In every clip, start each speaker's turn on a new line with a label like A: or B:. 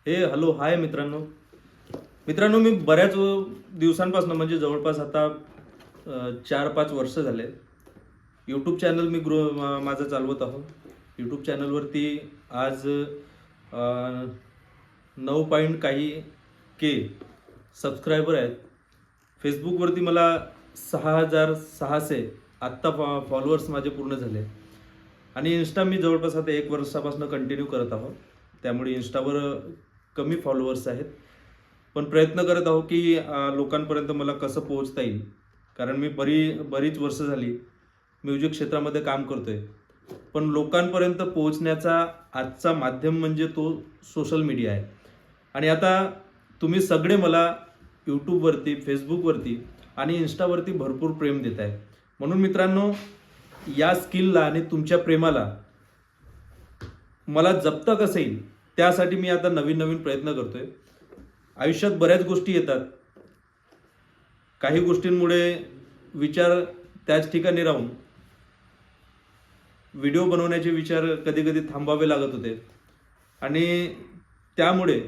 A: Hello hi मित्रांनो. मी बऱ्याच दिवसांपासून म्हणजे जवळपास आता 4-5 वर्ष झाले यूट्यूब चॅनल माझं चालवत आहो. यूट्यूब चॅनलवरती आज 9 पॉईंट काही के सबस्क्रायबर आहेत. फेसबुकवरती मला 6,600 आत्ता फॉलोअर्स माझे पूर्ण झाले. आणि इन्स्टा मी जवळपास आता 1 वर्षापासून कंटिन्यू करत आहो. त्यामुळे इन्स्टावर कमी फॉलोअर्स आहेत, पण प्रयत्न करत आहो की लोकांपर्यंत मला कसं पोहोचता येईल. कारण मी बरीच वर्ष झाली म्युझिक क्षेत्रामध्ये काम करतोय, पण लोकांपर्यंत पोहोचण्याचा आजचा माध्यम म्हणजे तो सोशल मीडिया आहे. आणि आता तुम्ही सगळे मला यूट्यूबवरती, फेसबुकवरती आणि इन्स्टावरती भरपूर प्रेम देत आहे. म्हणून मित्रांनो, या स्किलला आणि तुमच्या प्रेमाला मला जपता कसं येईल त्यासाठी मी आता नवीन नवीन प्रयत्न करतोय. आयुष्यात बऱ्याच गोष्टी येतात. काही गोष्टींमुळे विचार त्याच ठिकाणी राहून व्हिडिओ बनवण्याचे विचार कधी कधी थांबावे लागत होते. आणि त्यामुळे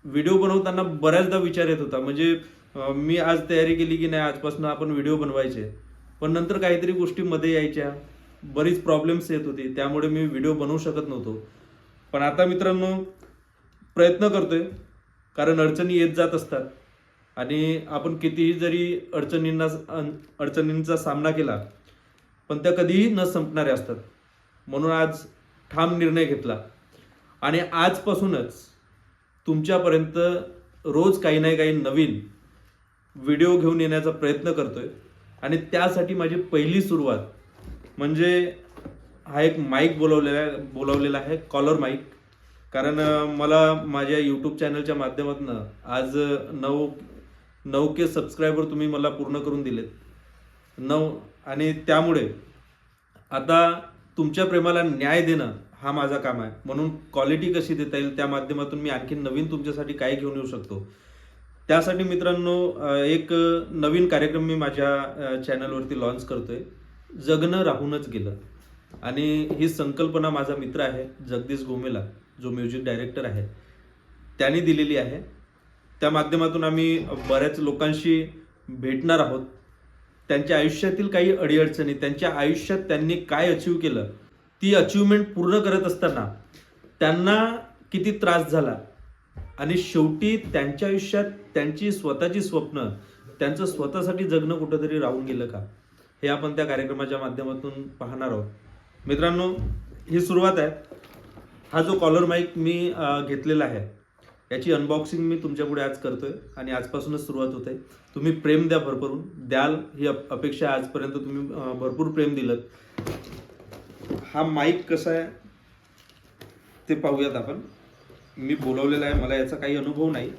A: व्हिडिओ बनवताना बऱ्याचदा विचार येत होता, म्हणजे मी आज तयारी केली की नाही आजपासून आपण व्हिडिओ बनवायचे, पण नंतर काहीतरी गोष्टी मध्ये यायच्या, बरीच प्रॉब्लेम्स येत होती, त्यामुळे मी व्हिडिओ बनवू शकत नव्हतो. पण आता मित्रांनो प्रयत्न करतोय, कारण अडचणी येत जात असतात आणि आपण कितीही जरी अडचणींचा सामना केला पण त्या कधीही न संपणाऱ्या असतात. म्हणून आज ठाम निर्णय घेतला आणि आजपासूनच तुमच्यापर्यंत रोज काही ना काही नवीन व्हिडिओ घेऊन येण्याचा प्रयत्न करतोय. आणि त्यासाठी माझी पहिली सुरुवात म्हणजे हा एक माईक बोलावलेला आहे, कॉलर माईक. कारण मला माझ्या यूट्यूब चॅनलच्या माध्यमातून आज 9K सबस्क्रायबर तुम्ही मला पूर्ण करून दिलेत. आणि त्यामुळे आता तुमच्या प्रेमाला न्याय देणं हा माझा काम आहे. म्हणून क्वालिटी कशी देता येईल त्या माध्यमातून मी आणखी नवीन तुमच्यासाठी काय घेऊन येऊ शकतो, त्यासाठी मित्रांनो एक नवीन कार्यक्रम मी माझ्या चॅनलवरती लॉन्च करतोय, जगणं राहूनच गेलं. आणि ही संकल्पना माझा मित्र आहे जगदीश गोमेला, जो म्युझिक डायरेक्टर आहे, त्यांनी दिलेली आहे. त्या माध्यमातून आम्ही बऱ्याच लोकांशी भेटणार आहोत. त्यांच्या आयुष्यातील काही अडीअडचणी, त्यांच्या आयुष्यात त्यांनी काय अचीव केलं, ती अचीवमेंट पूर्ण करत असताना त्यांना किती त्रास झाला आणि शेवटी त्यांच्या आयुष्यात त्यांची स्वतःची स्वप्न, त्यांचं स्वतःसाठी जगणं कुठंतरी राहून गेलं का, हे आपण त्या कार्यक्रमाच्या माध्यमातून पाहणार आहोत. मित्रांनो, ही सुरुवात आहे. हा जो कॉलर माईक मी घेतलेला आहे याची अनबॉक्सिंग मी तुमच्यापुढे आज करतोय आणि आजपासूनच सुरुवात होते. तुम्ही प्रेम द्याल ही अपेक्षा. आजपर्यंत तुम्ही भरपूर प्रेम दिलं. हा माईक कसा आहे ते पाहूयात आपण. मी बोलवलेला आहे, मला याचा काही अनुभव नाही,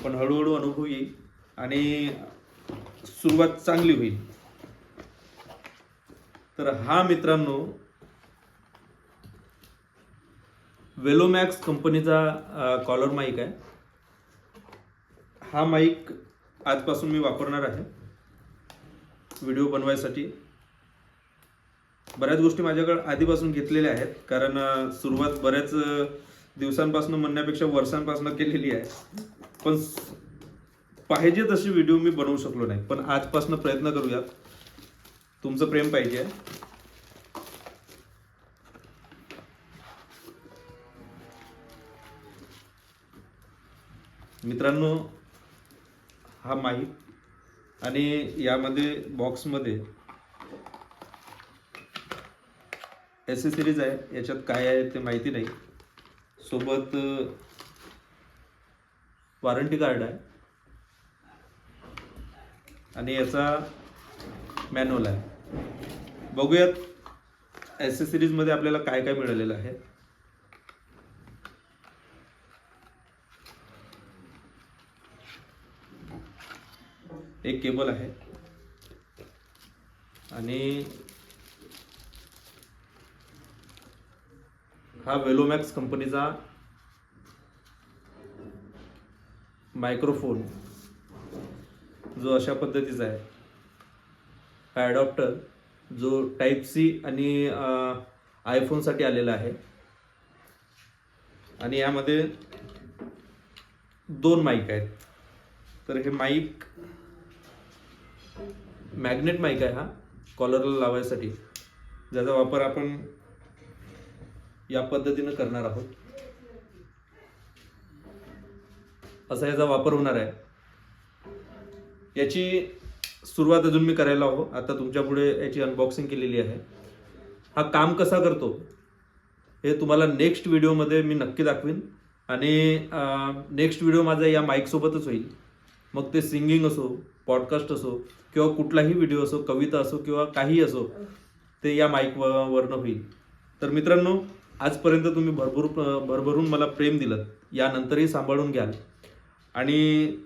A: पण हळूहळू अनुभव येईल आणि सुरुवात चांगली होईल. तर हा मित्रांनो वेलोमॅक्स कंपनीचा कॉलर माईक आहे. हा माईक आजपासून मी वापरणार आहे व्हिडिओ बनवायसाठी. बऱ्याच गोष्टी माझ्याकडे आधीपासून घेतलेल्या आहेत, कारण सुरुवात बऱ्याच दिवसांपासून म्हणण्यापेक्षा वर्षांपासून केलेली आहे, पण पाहिजे तसे व्हिडिओ मी बनवू शकलो नाही. पण आजपासून प्रयत्न करूयात. तुमचं प्रेम पाहिजे. मित्रांनो, हा माईक आणि यामध्ये बॉक्समध्ये ॲक्सेसरीज आहे. याच्यात काय आहे ते माहिती नाही. सोबत वॉरंटी कार्ड आहे आणि याचा मॅन्युअल आहे. बघूयात ॲक्सेसरीजमध्ये आपल्याला काय काय मिळालेलं आहे. एक केबल आहे आणि हा वेलोमॅक्स कंपनीचा मायक्रोफोन जो अशा पद्धतीचा आहे. हा ॲडॉप्टर जो टाईप सी आणि आयफोनसाठी आलेला आहे. आणि यामध्ये 2 माईक आहेत. तर हे माईक मॅग्नेट माईक आहे, हा कॉलरला लावायसाठी, ज्याचा वापर आपण या पद्धतीनं करणार आहोत. असा याचा वापर होणार आहे. याची सुरुवात अजून मी करायला हवं. आता तुमच्या पुढे याची अनबॉक्सिंग केलेली आहे. हा काम कसा करतो हे तुम्हाला नेक्स्ट व्हिडिओमध्ये मी नक्की दाखवीन. आणि नेक्स्ट व्हिडिओ माझा या माईकसोबतच होईल. मग ते सिंगिंग असो, पॉडकास्ट असो, किंवा कुठलाही व्हिडिओ असो, कविता असो किंवा काही असो, ते या माईकवरनं होईल. तर मित्रांनो, आजपर्यंत तुम्ही भरभरून मला प्रेम दिलं, यानंतरही सांभाळून घ्याल आणि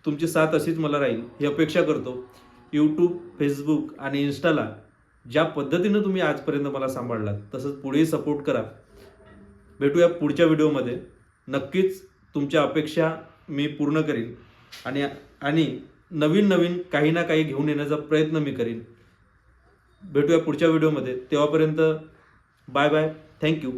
A: तुमची साथ अशीच मला राहील ही अपेक्षा करतो. यूट्यूब, फेसबुक आणि इन्स्टाला ज्या पद्धतीनं तुम्ही आजपर्यंत मला सांभाळलात तसंच पुढेही सपोर्ट करा. भेटूया पुढच्या व्हिडिओमध्ये. नक्कीच तुमच्या अपेक्षा मी पूर्ण करीन आणि नवीन काही ना काही घेऊन येण्याचा प्रयत्न मी करीन. भेटूया पुढच्या व्हिडिओमध्ये. तेव्हापर्यंत बाय बाय. थँक्यू.